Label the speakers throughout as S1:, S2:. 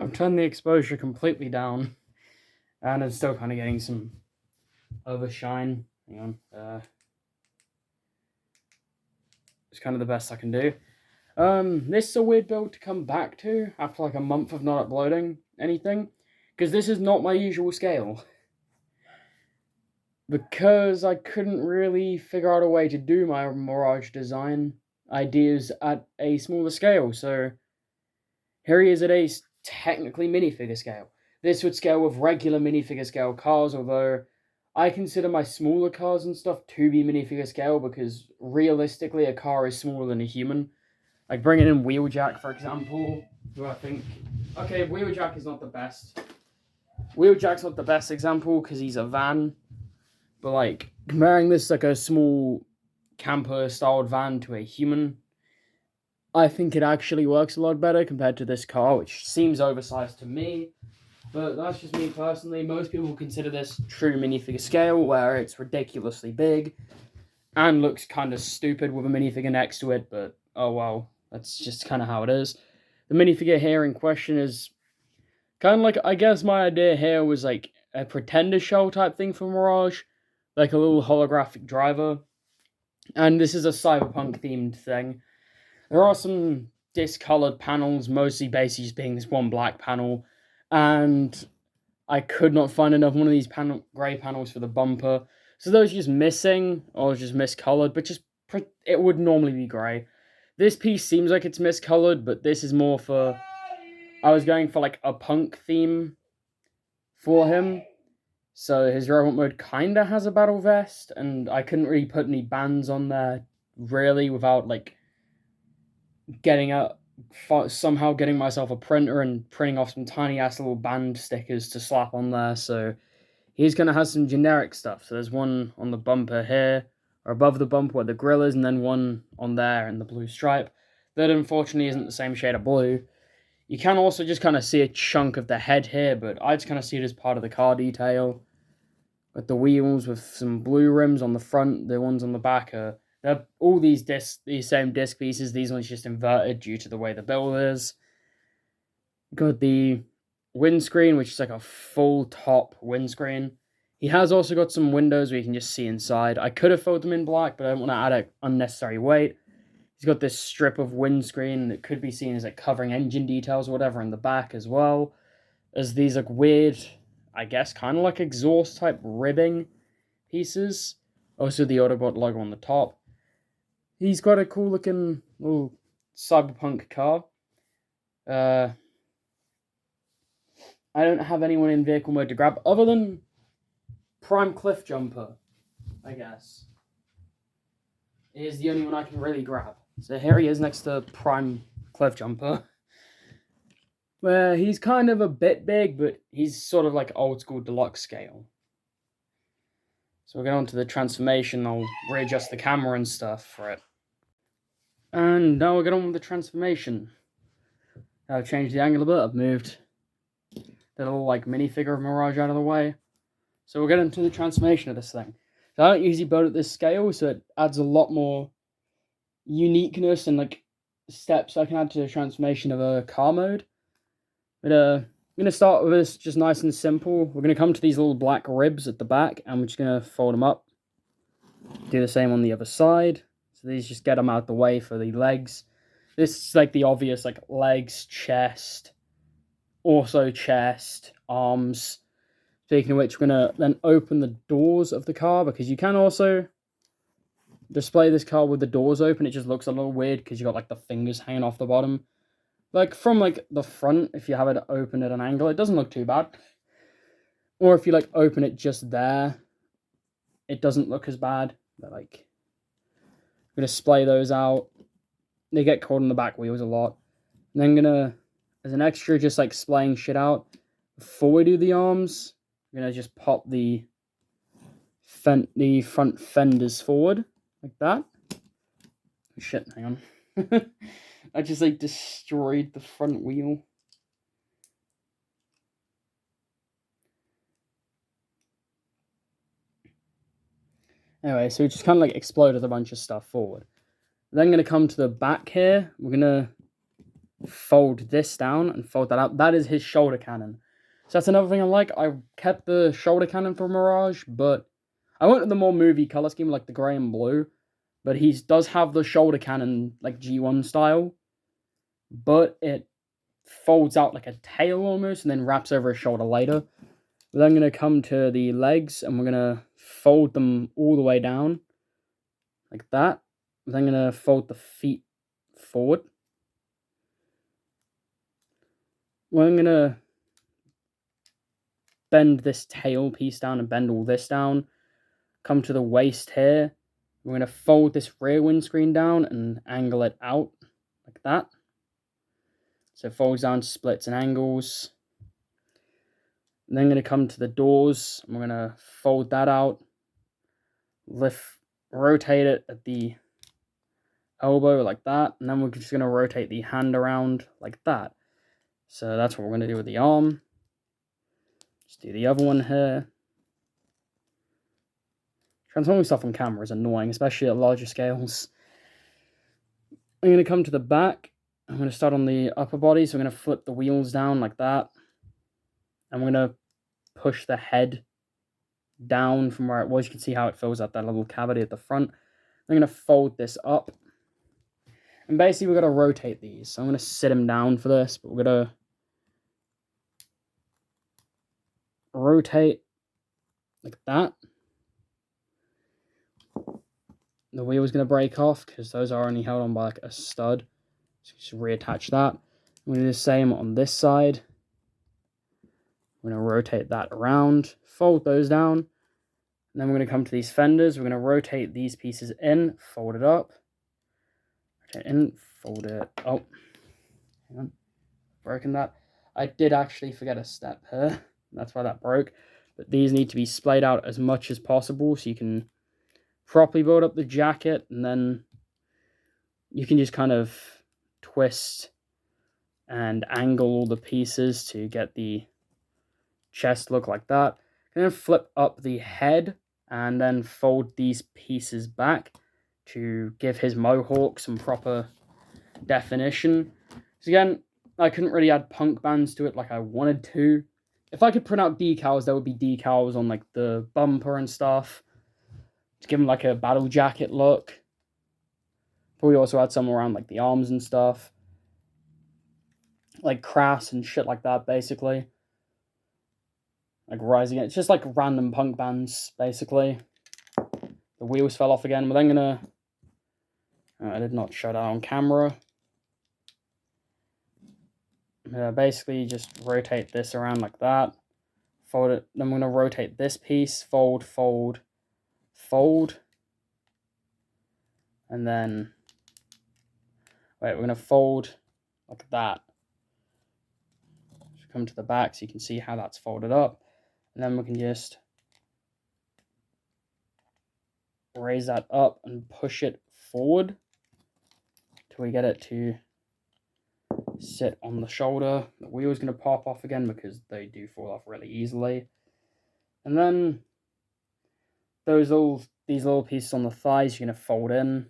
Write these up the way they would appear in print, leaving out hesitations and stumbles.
S1: I've turned the exposure completely down, and it's still kind of getting some overshine. Hang on. It's kind of the best I can do. This is a weird build to come back to after like a month of not uploading anything, because this is not my usual scale. Because I couldn't really figure out a way to do my Mirage design ideas at a smaller scale, so here he is at a technically minifigure scale. This would scale with regular minifigure scale cars, although I consider my smaller cars and stuff to be minifigure scale because realistically a car is smaller than a human. Like bringing in Wheeljack, for example, who I think... Okay, Wheeljack is not the best. Wheeljack's not the best example because he's a van. But like, comparing this like a small camper-styled van to a human, I think it actually works a lot better compared to this car, which seems oversized to me. But that's just me personally. Most people consider this true minifigure scale, where it's ridiculously big and looks kind of stupid with a minifigure next to it, but oh well, that's just kind of how it is. The minifigure here in question is kind of like, I guess my idea here was like a pretender shell type thing for Mirage, like a little holographic driver, and this is a cyberpunk themed thing. There are some discolored panels, mostly basically just being this one black panel, and I could not find another one of these grey panels for the bumper, so those are just missing, or just miscolored, but just it would normally be grey. This piece seems like it's miscolored, but this is more for... I was going for like a punk theme for him, so his robot mode kinda has a battle vest, and I couldn't really put any bands on there, really, without like somehow getting myself a printer and printing off some tiny ass little band stickers to slap on there. So he's gonna have some generic stuff. So there's one on the bumper here, or above the bumper where the grill is, and then one on there in the blue stripe. That unfortunately isn't the same shade of blue. You can also just kind of see a chunk of the head here, but I just kind of see it as part of the car detail. With the wheels with some blue rims on the front, the ones on the back are... They're all these same disc pieces. These ones just inverted due to the way the build is. Got the windscreen, which is like a full top windscreen. He has also got some windows where you can just see inside. I could have filled them in black, but I don't want to add an unnecessary weight. He's got this strip of windscreen that could be seen as like covering engine details or whatever in the back as well. As these like weird, I guess, kind of like exhaust type ribbing pieces. Also the Autobot logo on the top. He's got a cool looking little cyberpunk car. I don't have anyone in vehicle mode to grab other than Prime Cliff Jumper, I guess. He is the only one I can really grab. So here he is next to Prime Cliff Jumper. Where he's kind of a bit big, but he's sort of like old school deluxe scale. So we'll get on to the transformation. I'll readjust the camera and stuff for it. And now we'll get on with the transformation. I've changed the angle a bit. I've moved the little like minifigure of Mirage out of the way. So we'll get into the transformation of this thing. So I don't usually build at this scale, so it adds a lot more uniqueness and like steps I can add to the transformation of a car mode. But I'm going to start with this just nice and simple. We're going to come to these little black ribs at the back, and we're just going to fold them up. Do the same on the other side. So these just get them out the way for the legs. This is like the obvious like legs, chest, also chest, arms. Speaking of which, we're going to then open the doors of the car, because you can also display this car with the doors open. It just looks a little weird because you got like the fingers hanging off the bottom. Like from like the front, if you have it open at an angle, it doesn't look too bad. Or if you like open it just there, it doesn't look as bad. But like, I'm gonna splay those out. They get caught on the back wheels a lot. And then I'm gonna, as an extra, just like splaying shit out. Before we do the arms, I'm gonna just pop the front fenders forward like that. Shit, hang on. I just like destroyed the front wheel. Anyway, so we just kind of like exploded a bunch of stuff forward. Then going to come to the back here. We're going to fold this down and fold that out. That is his shoulder cannon. So that's another thing I like. I kept the shoulder cannon for Mirage, but I went with the more movie color scheme, like the grey and blue. But he does have the shoulder cannon, like G1 style, but it folds out like a tail almost and then wraps over his shoulder later. But then I'm going to come to the legs and we're going to fold them all the way down like that. Then I'm going to fold the feet forward. Well, I'm going to bend this tail piece down and bend all this down. Come to the waist here. We're going to fold this rear windscreen down and angle it out like that. So it folds down, splits and angles. And then I'm going to come to the doors. And we're going to fold that out. Rotate it at the elbow like that. And then we're just going to rotate the hand around like that. So that's what we're going to do with the arm. Just do the other one here. Transforming stuff on camera is annoying, especially at larger scales. I'm going to come to the back. I'm going to start on the upper body, so I'm going to flip the wheels down like that. And we're going to push the head down from where it was. You can see how it fills out that little cavity at the front. I'm going to fold this up. And basically, we're going to rotate these. So I'm going to sit him down for this, but we're going to rotate like that. The wheel is going to break off because those are only held on by like a stud. So just reattach that. I'm going to do the same on this side. I'm going to rotate that around, fold those down. And then we're going to come to these fenders. We're going to rotate these pieces in, fold it up. Rotate in, fold it up. Hang on. Broken that. I did actually forget a step here. That's why that broke. But these need to be splayed out as much as possible so you can properly build up the jacket, and then you can just kind of twist and angle all the pieces to get the chest look like that. And then flip up the head and then fold these pieces back to give his mohawk some proper definition. So again, I couldn't really add punk bands to it like I wanted to. If I could print out decals, there would be decals on like the bumper and stuff to give him like a battle jacket look. Probably also had some around like the arms and stuff. Like crass and shit like that, basically. Like rising. It's just like random punk bands, basically. The wheels fell off again. We're then gonna... I did not show that on camera. Basically just rotate this around like that. Fold it. Then we're gonna rotate this piece. Fold, fold, fold. And then... Wait, we're gonna fold like that. Come to the back so you can see how that's folded up. And then we can just raise that up and push it forward till we get it to sit on the shoulder. The wheel is going to pop off again because they do fall off really easily. And then these little pieces on the thighs you're going to fold in.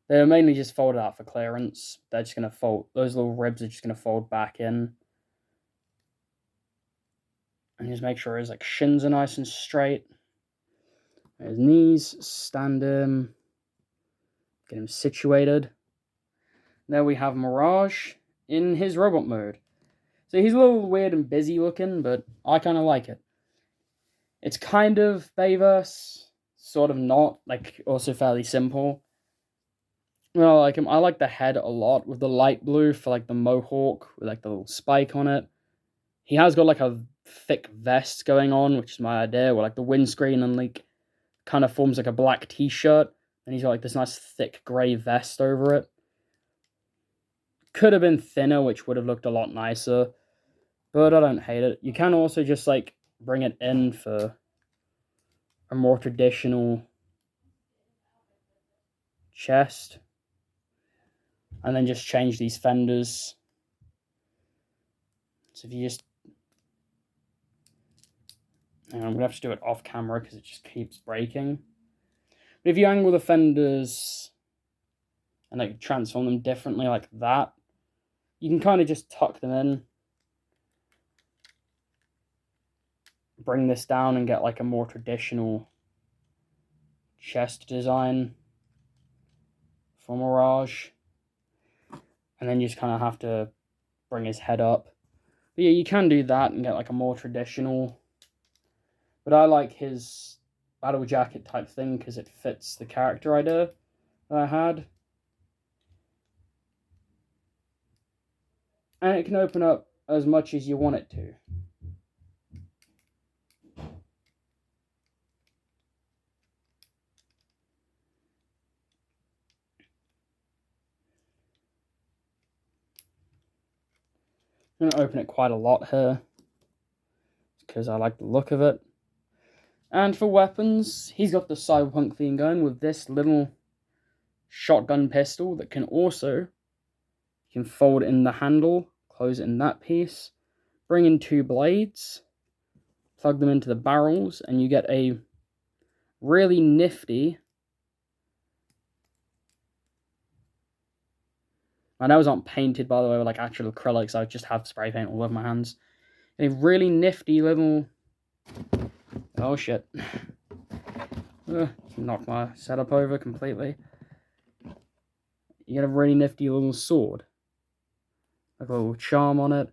S1: They're mainly just folded out for clearance. They're just going to fold, those little ribs are just going to fold back in. And just make sure his like shins are nice and straight. His knees, stand him, get him situated. There we have Mirage in his robot mode. So he's a little weird and busy looking, but I kind of like it. It's kind of Bayverse, sort of not, like also fairly simple. Well, I like him. I like the head a lot with the light blue for like the mohawk with like the little spike on it. He has got like a thick vest going on, which is my idea, where like the windscreen and like kind of forms like a black t-shirt, and he's got like this nice thick grey vest over it. Could have been thinner, which would have looked a lot nicer, but I don't hate it. You can also just like bring it in for a more traditional chest, and then just change these fenders. So if you just... I'm going to have to do it off camera because it just keeps breaking. But if you angle the fenders and like transform them differently like that, you can kind of just tuck them in, bring this down and get like a more traditional chest design for Mirage. And then you just kind of have to bring his head up. But yeah, you can do that and get like a more traditional. But I like his battle jacket type thing because it fits the character idea that I had. And it can open up as much as you want it to. I'm going to open it quite a lot here because I like the look of it. And for weapons, he's got the cyberpunk theme going with this little shotgun pistol that can also, you can fold in the handle, close it in that piece, bring in 2 blades, plug them into the barrels, and you get a really nifty, my nails aren't painted by the way with like actual acrylics, I just have spray paint all over my hands, a really nifty little, oh shit, knocked my setup over completely. You get a really nifty little sword, like a little charm on it.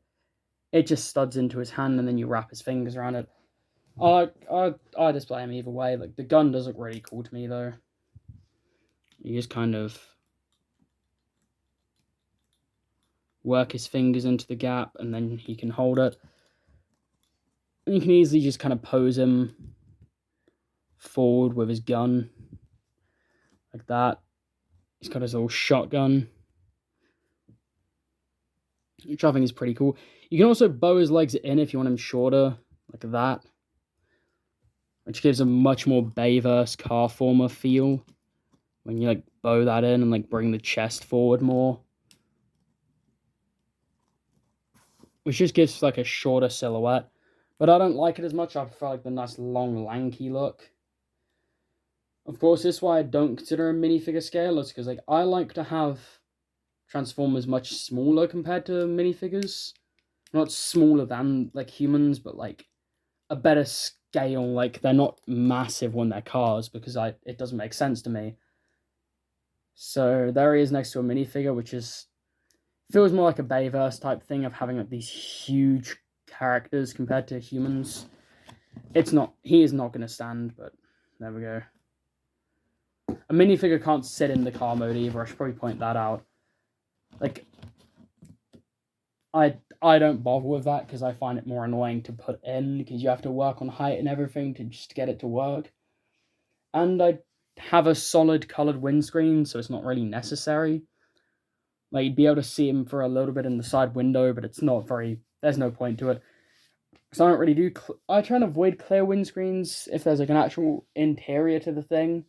S1: It just studs into his hand and then you wrap his fingers around it. I display him either way. Like the gun does look really cool to me though. You just kind of work his fingers into the gap and then he can hold it. And you can easily just kind of pose him forward with his gun like that. He's got his little shotgun, which I think is pretty cool. You can also bow his legs in if you want him shorter, like that, which gives a much more Bayverse car former feel when you like bow that in and like bring the chest forward more, which just gives like a shorter silhouette. But I don't like it as much. I prefer like the nice long lanky look. Of course, this is why I don't consider a minifigure scale. It's because like I like to have Transformers much smaller compared to minifigures. Not smaller than like humans, but like a better scale. Like they're not massive when they're cars because it doesn't make sense to me. So there he is next to a minifigure, which is feels more like a Bayverse type thing of having like these huge characters compared to humans. It's not. He is not going to stand, but there we go. A minifigure can't sit in the car mode either. I should probably point that out. Like, I don't bother with that because I find it more annoying to put in because you have to work on height and everything to just get it to work. And I have a solid colored windscreen, so it's not really necessary. Like, you'd be able to see him for a little bit in the side window, but it's not very, there's no point to it. So I don't really do, I try and avoid clear windscreens if there's like an actual interior to the thing.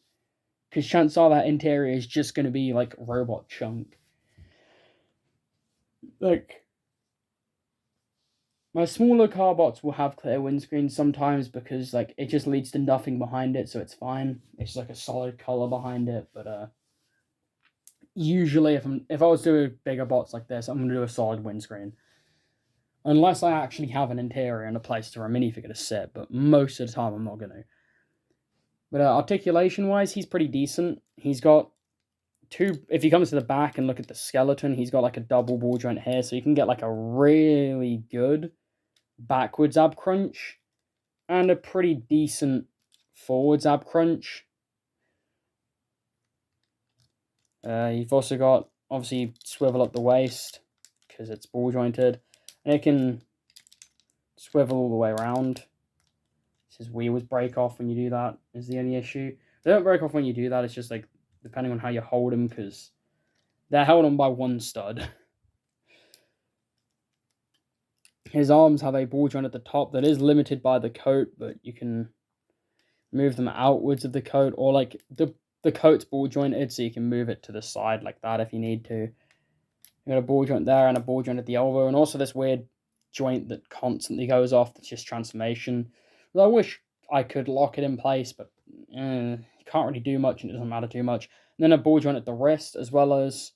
S1: Because chances are that interior is just going to be like robot chunk. Like, my smaller car bots will have clear windscreens sometimes because like it just leads to nothing behind it, so it's fine. It's like a solid color behind it, but usually if I was doing bigger bots like this, I'm gonna do a solid windscreen. Unless I actually have an interior and a place for a minifigure to sit, but most of the time I'm not gonna. But articulation-wise, he's pretty decent. He's got 2, if he comes to the back and look at the skeleton, he's got like a double ball joint here, so you can get like a really good backwards ab crunch and a pretty decent forwards ab crunch. You've also got, obviously, swivel up the waist because it's ball jointed, and it can swivel all the way around. His wheels break off when you do that is the only issue. They don't break off when you do that, it's just like depending on how you hold them because they're held on by one stud. His arms have a ball joint at the top that is limited by the coat, but you can move them outwards of the coat, or like the coat's ball jointed, so you can move it to the side like that if you need to. You got a ball joint there and a ball joint at the elbow, and also this weird joint that constantly goes off that's just transformation. I wish I could lock it in place, but you can't really do much and it doesn't matter too much. And then a ball joint at the wrist, as well as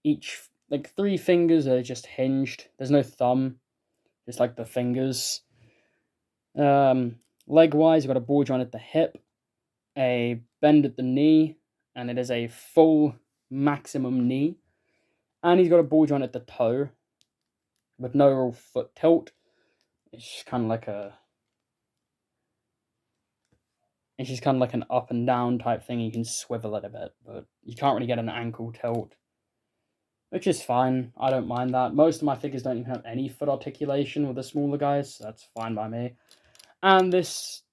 S1: each like 3 fingers that are just hinged. There's no thumb, just like the fingers. Leg wise, you've got a ball joint at the hip, a bend at the knee, and it is a full maximum knee. And he's got a ball joint at the toe, with no real foot tilt. It's just kind of like it's just kind of like an up and down type thing. You can swivel it a bit, but you can't really get an ankle tilt, which is fine. I don't mind that. Most of my figures don't even have any foot articulation with the smaller guys, so that's fine by me. And this,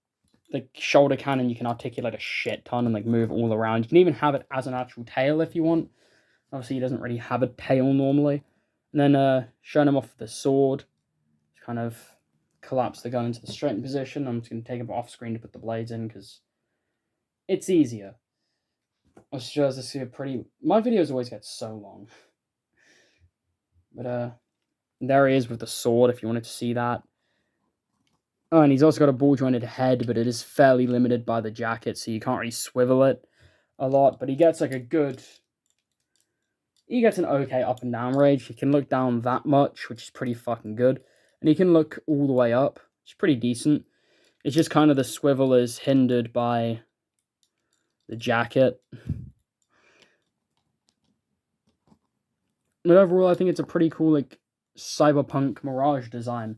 S1: the shoulder cannon, you can articulate a shit ton and like move all around. You can even have it as an actual tail if you want. Obviously, he doesn't really have a tail normally. And then showing him off with the sword, just kind of collapse the gun into the straightened position. I'm just going to take him off screen to put the blades in because it's easier. It's just this is pretty. My videos always get so long. But there he is with the sword if you wanted to see that. Oh, and he's also got a ball jointed head, but it is fairly limited by the jacket, so you can't really swivel it a lot. But he gets like he gets an okay up and down range. He can look down that much, which is pretty fucking good. And he can look all the way up, which is pretty decent. It's just kind of the swivel is hindered by the jacket. But overall, I think it's a pretty cool, like, cyberpunk Mirage design.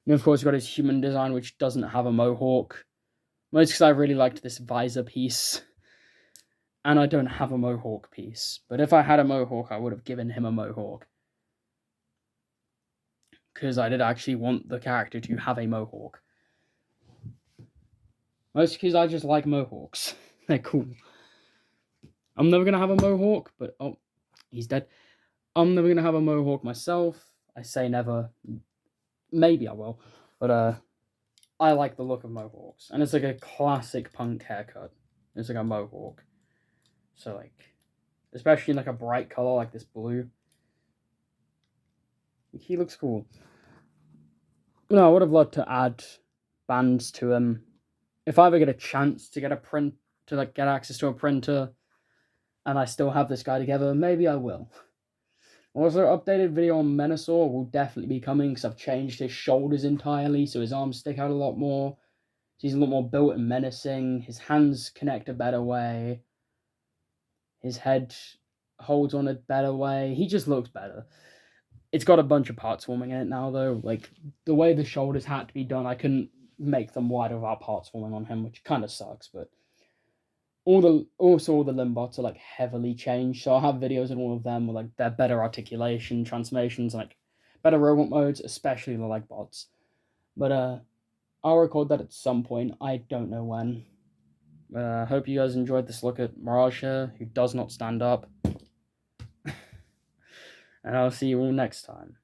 S1: And of course, you've got his human design, which doesn't have a mohawk. Most because I really liked this visor piece. And I don't have a mohawk piece. But if I had a mohawk, I would have given him a mohawk. Because I did actually want the character to have a mohawk. Most because I just like mohawks. They're cool. I'm never going to have a mohawk, but... Oh, he's dead. I'm never going to have a mohawk myself. I say never. Maybe I will. But I like the look of mohawks. And it's like a classic punk haircut. It's like a mohawk. So like, especially in like a bright color like this blue. He looks cool. No, I would have loved to add bands to him. If I ever get a chance to get get access to a printer, and I still have this guy together, maybe I will. Also, updated video on Menasor will definitely be coming because I've changed his shoulders entirely, so his arms stick out a lot more. So he's a lot more built and menacing. His hands connect a better way. His head holds on a better way. He just looks better. It's got a bunch of parts forming in it now, though. Like, the way the shoulders had to be done, I couldn't make them wider without parts forming on him, which kind of sucks, but... all the limb bots are like heavily changed, so I'll have videos on all of them with like their better articulation, transformations, like better robot modes, especially the leg bots. But I'll record that at some point. I don't know when. Hope you guys enjoyed this look at Mirage here, who does not stand up. And I'll see you all next time.